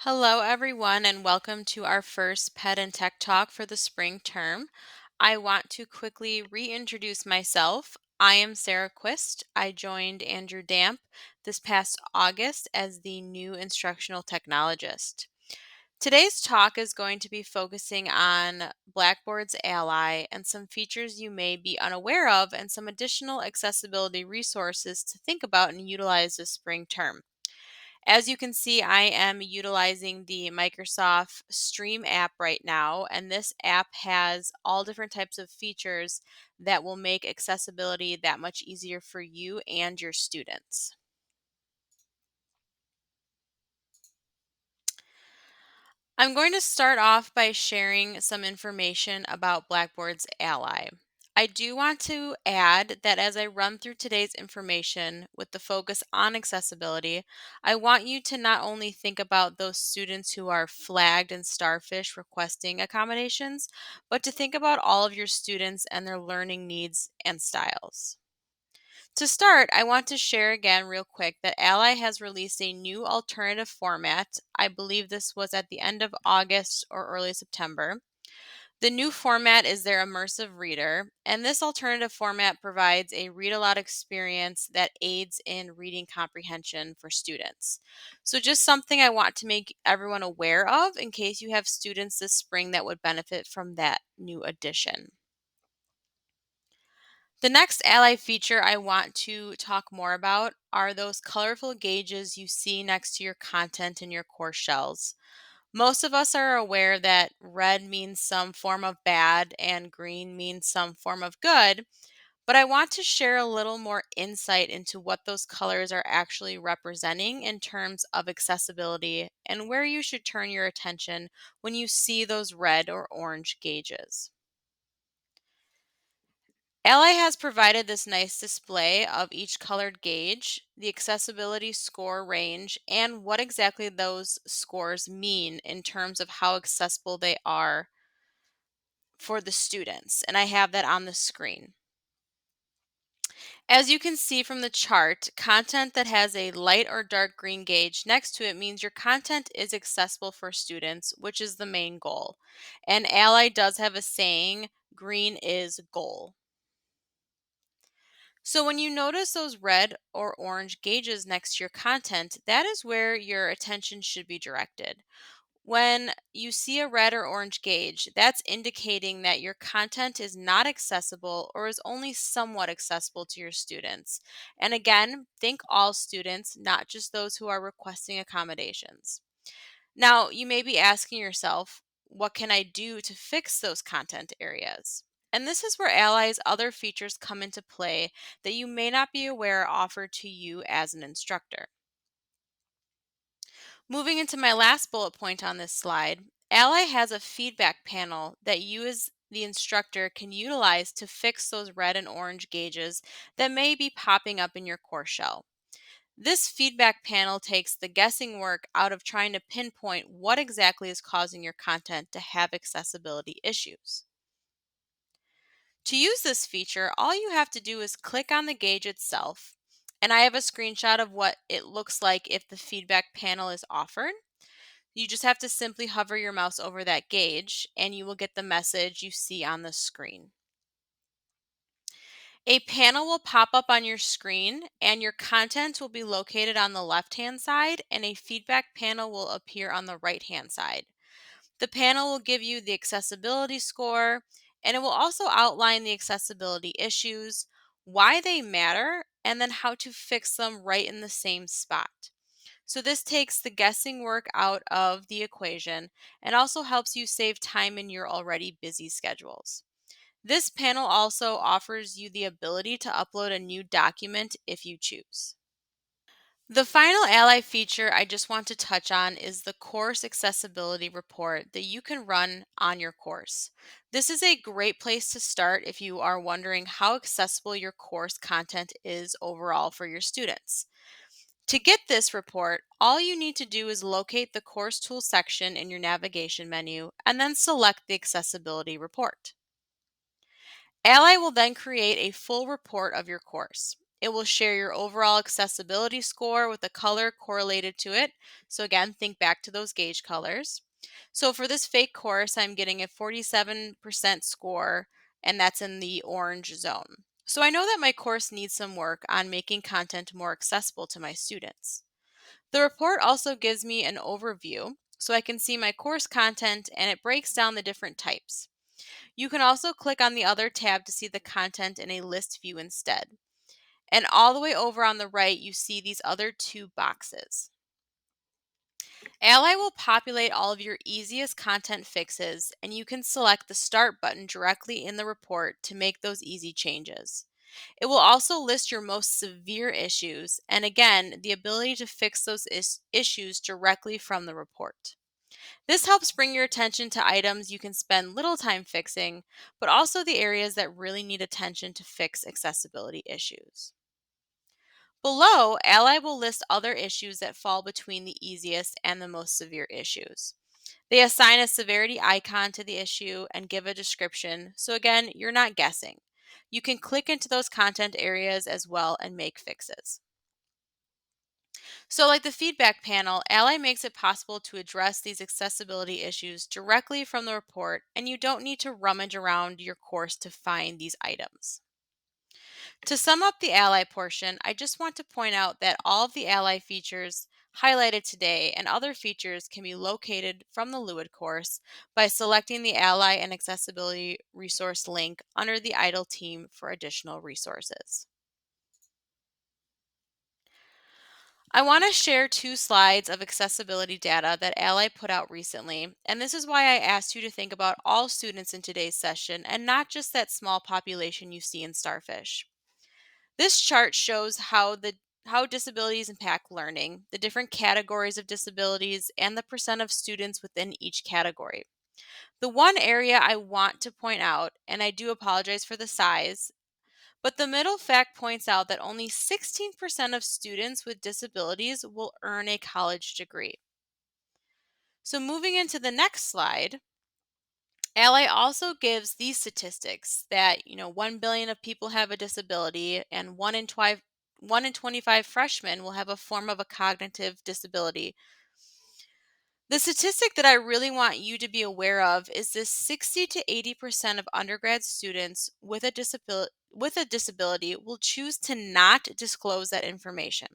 Hello, everyone, and welcome to our first Ped and Tech Talk for the spring term. I want to quickly reintroduce myself. I am Sarah Quist. I joined Andrew Damp this past August as the new instructional technologist. Today's talk is going to be focusing on Blackboard's Ally and some features you may be unaware of and some additional accessibility resources to think about and utilize this spring term. As you can see, I am utilizing the Microsoft Stream app right now, and this app has all different types of features that will make accessibility that much easier for you and your students. I'm going to start off by sharing some information about Blackboard's Ally. I do want to add that as I run through today's information with the focus on accessibility, I want you to not only think about those students who are flagged and starfish requesting accommodations, but to think about all of your students and their learning needs and styles. To start, I want to share again real quick that Ally has released a new alternative format. I believe this was at the end of August or early September. The new format is their immersive reader, and this alternative format provides a read aloud experience that aids in reading comprehension for students. So, just something I want to make everyone aware of in case you have students this spring that would benefit from that new addition. The next Ally feature I want to talk more about are those colorful gauges you see next to your content in your course shells. Most of us are aware that red means some form of bad and green means some form of good, but I want to share a little more insight into what those colors are actually representing in terms of accessibility and where you should turn your attention when you see those red or orange gauges. Ally has provided this nice display of each colored gauge, the accessibility score range, and what exactly those scores mean in terms of how accessible they are for the students. And I have that on the screen. As you can see from the chart, content that has a light or dark green gauge next to it means your content is accessible for students, which is the main goal. And Ally does have a saying, green is goal. So when you notice those red or orange gauges next to your content, that is where your attention should be directed. When you see a red or orange gauge, that's indicating that your content is not accessible or is only somewhat accessible to your students. And again, think all students, not just those who are requesting accommodations. Now, you may be asking yourself, what can I do to fix those content areas? And this is where Ally's other features come into play that you may not be aware are offered to you as an instructor. Moving into my last bullet point on this slide, Ally has a feedback panel that you as the instructor can utilize to fix those red and orange gauges that may be popping up in your course shell. This feedback panel takes the guessing work out of trying to pinpoint what exactly is causing your content to have accessibility issues. To use this feature, all you have to do is click on the gauge itself, and I have a screenshot of what it looks like if the feedback panel is offered. You just have to simply hover your mouse over that gauge, and you will get the message you see on the screen. A panel will pop up on your screen, and your content will be located on the left-hand side, and a feedback panel will appear on the right-hand side. The panel will give you the accessibility score, and it will also outline the accessibility issues, why they matter, and then how to fix them right in the same spot. So, this takes the guessing work out of the equation and also helps you save time in your already busy schedules. This panel also offers you the ability to upload a new document if you choose. The final Ally feature I just want to touch on is the course accessibility report that you can run on your course. This is a great place to start if you are wondering how accessible your course content is overall for your students. To get this report, all you need to do is locate the Course Tools section in your navigation menu and then select the Accessibility report. Ally will then create a full report of your course. It will share your overall accessibility score with a color correlated to it. So again, think back to those gauge colors. So for this fake course, I'm getting a 47% score, and that's in the orange zone. So I know that my course needs some work on making content more accessible to my students. The report also gives me an overview so I can see my course content, and it breaks down the different types. You can also click on the other tab to see the content in a list view instead. And all the way over on the right, you see these other two boxes. Ally will populate all of your easiest content fixes, and you can select the Start button directly in the report to make those easy changes. It will also list your most severe issues, and again, the ability to fix those issues directly from the report. This helps bring your attention to items you can spend little time fixing, but also the areas that really need attention to fix accessibility issues. Below, Ally will list other issues that fall between the easiest and the most severe issues. They assign a severity icon to the issue and give a description, so again, you're not guessing. You can click into those content areas as well and make fixes. So, like the feedback panel, Ally makes it possible to address these accessibility issues directly from the report, and you don't need to rummage around your course to find these items. To sum up the Ally portion, I just want to point out that all of the Ally features highlighted today and other features can be located from the LUID course by selecting the Ally and Accessibility resource link under the IDLE team for additional resources. I want to share two slides of accessibility data that Ally put out recently, and this is why I asked you to think about all students in today's session and not just that small population you see in Starfish. This chart shows how disabilities impact learning, the different categories of disabilities, and the percent of students within each category. The one area I want to point out, and I do apologize for the size, but the middle fact points out that only 16% of students with disabilities will earn a college degree. So moving into the next slide, Ally also gives these statistics that, 1 billion of people have a disability and 1 in 25 freshmen will have a form of a cognitive disability. The statistic that I really want you to be aware of is this: 60 to 80% of undergrad students with a disability will choose to not disclose that information.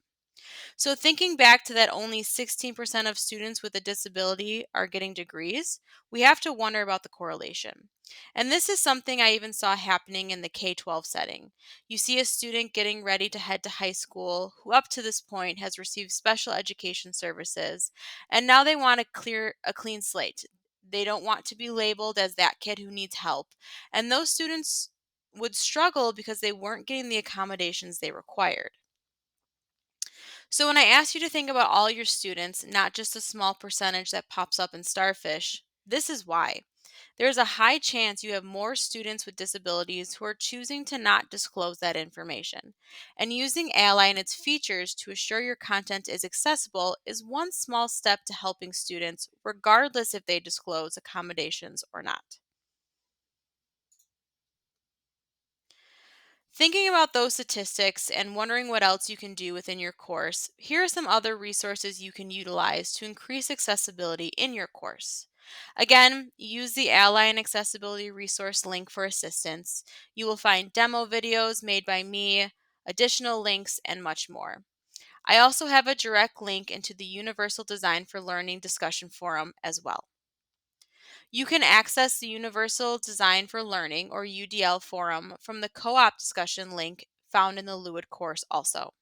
So, thinking back to that only 16% of students with a disability are getting degrees, we have to wonder about the correlation. And this is something I even saw happening in the K 12 setting. You see a student getting ready to head to high school who, up to this point, has received special education services, and now they want to clear a clean slate. They don't want to be labeled as that kid who needs help. And those students would struggle because they weren't getting the accommodations they required. So when I asked you to think about all your students, not just a small percentage that pops up in Starfish, this is why. There's a high chance you have more students with disabilities who are choosing to not disclose that information. And using Ally and its features to assure your content is accessible is one small step to helping students, regardless if they disclose accommodations or not. Thinking about those statistics and wondering what else you can do within your course, here are some other resources you can utilize to increase accessibility in your course. Again, use the Ally and Accessibility resource link for assistance. You will find demo videos made by me, additional links, and much more. I also have a direct link into the Universal Design for Learning discussion forum as well. You can access the Universal Design for Learning, or UDL forum, from the co-op discussion link found in the LUID course also.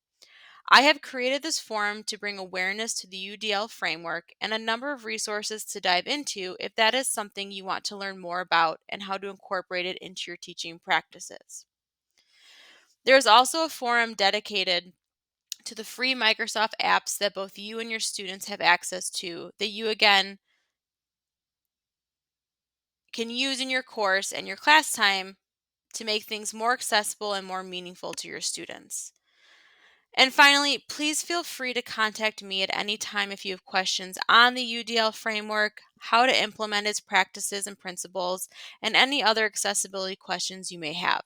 I have created this forum to bring awareness to the UDL framework and a number of resources to dive into if that is something you want to learn more about and how to incorporate it into your teaching practices. There is also a forum dedicated to the free Microsoft apps that both you and your students have access to that you, again, can use in your course and your class time to make things more accessible and more meaningful to your students. And finally, please feel free to contact me at any time if you have questions on the UDL framework, how to implement its practices and principles, and any other accessibility questions you may have.